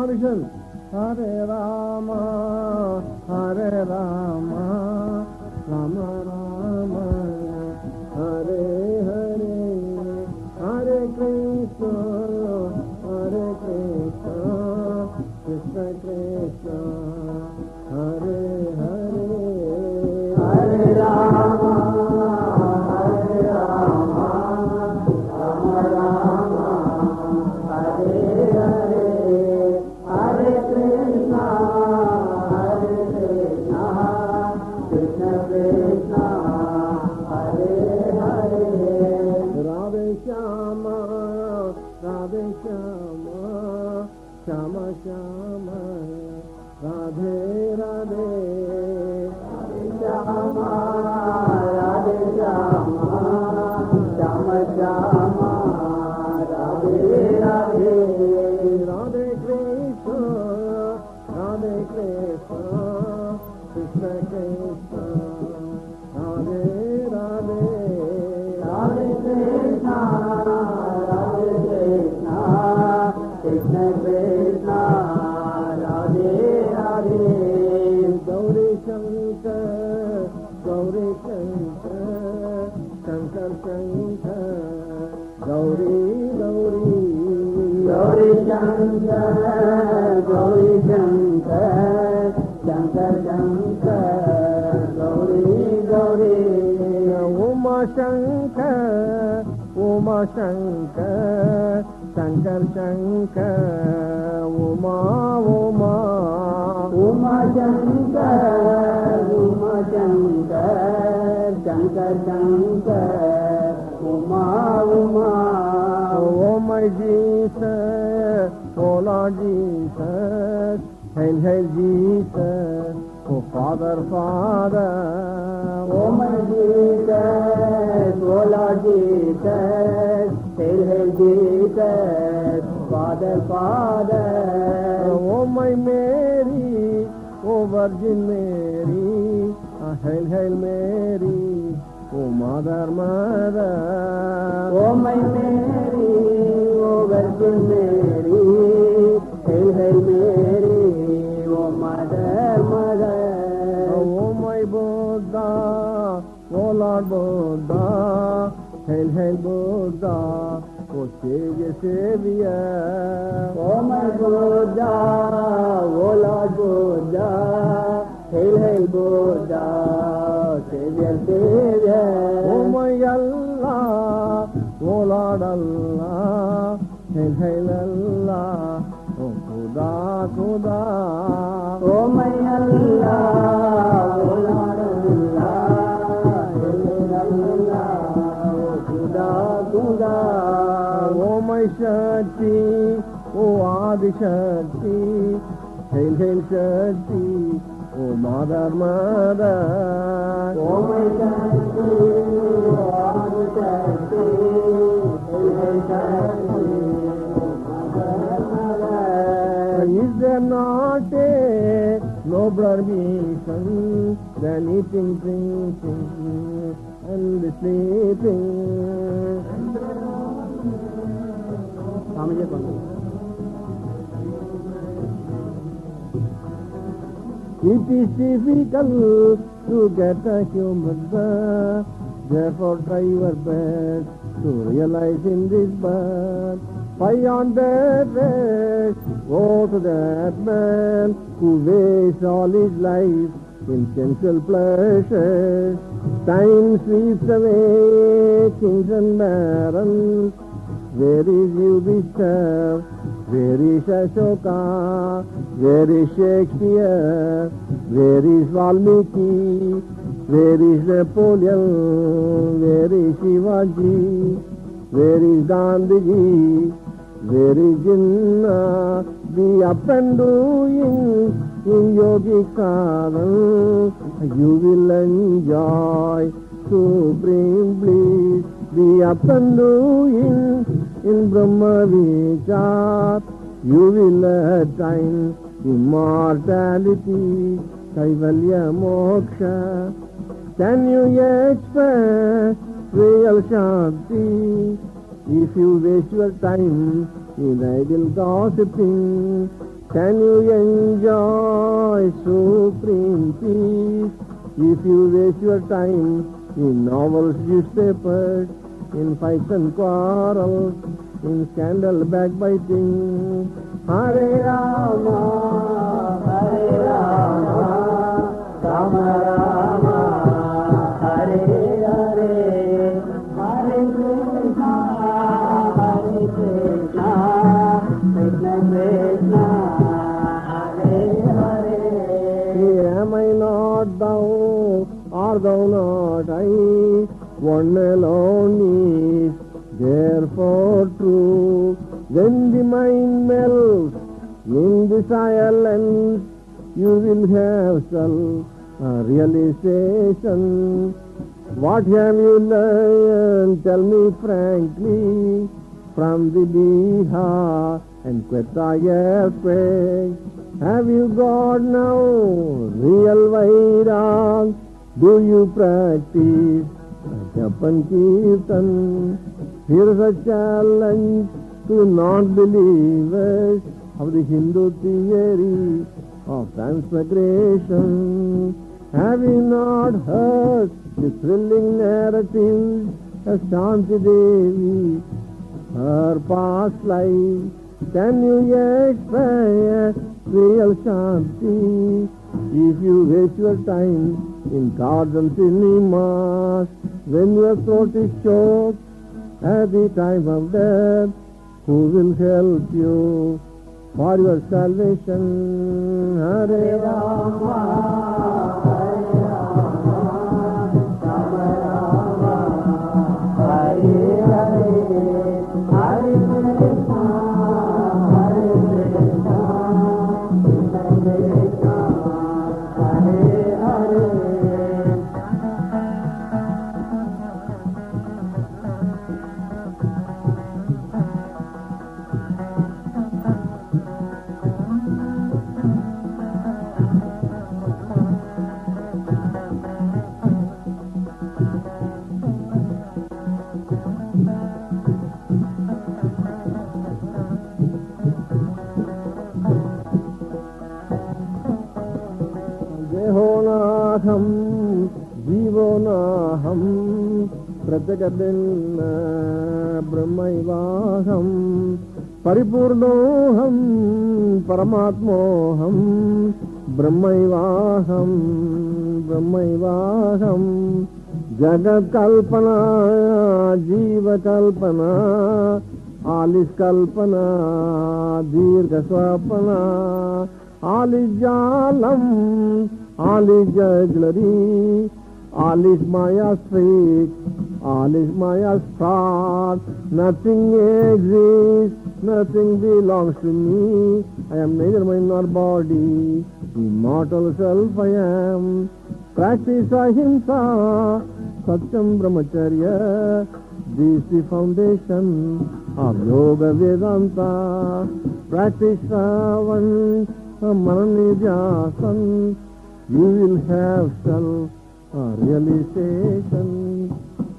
Mauritius. Hare Rama, Hare Rama, Rama Rama, Hare Hare, Hare Krishna, Hare Krishna, Krishna Krishna, Hare Hare, Hare Rama, Hare Rama, Rama Rama, Hare Hare, Hare Krishna, Krishna Krishna, Hare Hare, Radhe Shama, Radhe Shama, Shama Shama, Radhe Radhe, Radhe Shama, Radhe Shama, Shama Shama, Radhe Radhe, Radhe Krishna, Radhe Krishna, Krishna Krishna, Radhe Radhe, Radhe Krishna, Radhe Krishna, Krishna Krishna, Radhe Radhe, Gauri Shankar, Gauri Shankar, Shankar Shankar, Gauri Gauri, Gauri Shankar, Gauri Shankar, Shankar Shankar, Gauri Gauri, Uma Shankar, Uma Shankar, Shankar Shankar, Uma Uma, Uma Shankar, Uma Shankar, Shankar Shankar, Uma Uma. Oh my Jesus, oh Lord Jesus, hail, hail Jesus, oh Father, Father. Oh my Jesus, oh Lord Jesus, hail, hail Jesus, Father, Father. Oh my Mary, oh Virgin Mary, hail, hail Mary, oh Mother, Mother. Oh my Mary, oh Virgin Mary, hail, hail Mary, oh Mother, Mother. Oh my Buddha, oh Lord Buddha, hail, hail Buddha, oh Savior, Savior. Oh my Buddha, oh Lord Buddha, hail, hail Buddha, Savior, Savior. Oh my Allah, oh Lord Allah, hail, hail Allah, oh Khuda, Khuda. Oh my Allah, oh Lord Allah, hail, hail Allah, oh Khuda, Khuda. Oh my Shakti, oh Adi Shakti, hail, hail Shakti, oh Mother, Mother. Oh my Shakti, oh Adi Shakti, hail, hail Shakti, oh Mother, Mother. Is there not a nobler mission than eating, drinking, and sleeping? It is difficult to get a human birth, therefore try your best to realize in this birth. Beyond that rest, woe to that man who wastes all his life in sensual pleasures. Time sweeps away kings and barons. Where is Yudhishthira? Where is Ashoka? Where is Shakespeare? Where is Valmiki? Where is Napoleon? Where is Shivaji? Where is Gandhiji? Where is Jinnah? Be up and doing in yogic sadhana. You will enjoy supreme bliss. Be up and doing in Brahma Vichar. You will attain immortality, Kaivalya Moksha. Can you expect real Shanti if you waste your time in idle gossiping? Can you enjoy supreme peace if you waste your time in novels, newspapers, in fights and quarrels, in scandal, backbiting? Hare Rama, Hare Rama, Rama Rama, Hare Hare, Hare Krishna, Hare Krishna, Krishna Krishna, Hare Hare. Am I not thou, art thou not I? One alone is therefore true. When the mind melts in the silence, you will have self-realization. What have you learned? Tell me frankly, from the Bihar and Quetta earthquake. Have you got now real Vairag? Do you practice Japan Kirtan? Here's a challenge to non-believers of the Hindu theory of transmigration. Have you not heard the thrilling narratives of Shanti Devi, her past life? Can you expect real Shanti if you waste your time in cards and cinemas? When your throat is choked at the time of death, who will help you for your salvation? Hare Rama, Hare Rama, Rama Rama, Hare Hare, Hare Krishna, Hare Krishna, Krishna Krishna, Hare Hare. Dehonaaham, Jivonaaham, Pratyagadenna Brahmaivaham, Paripurnoham, Paramatmoham, Brahmaivaham, Brahmaivaham, Jagat Kalpana, Jiva Kalpana, Alis Kalpana, Dirgha Swapana, all is Jalam, all is jugglery, all is Maya's trick, all is Maya's fraud. Nothing exists, nothing belongs to me. I am neither mind nor body, immortal self I am. Practice ahimsa, Satyam Brahmacharya. This is the foundation of Yoga Vedanta. Practice Shravan, Maranidhyasan, you will have self-realization.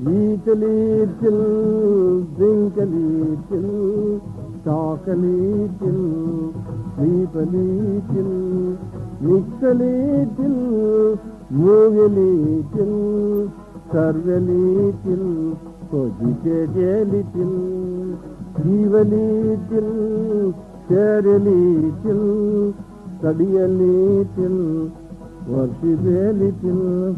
Eat a little, drink a little, talk a little, sleep a little, mix a little, move a little, serve a little, cogitate a little, give a little, share a little, study a little, worship a little,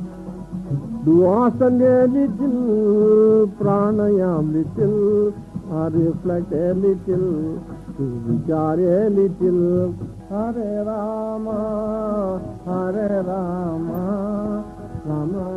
do asana a little, pranayam little, or reflect a little, to vichar a little. Hare Rama, Hare Rama, Rama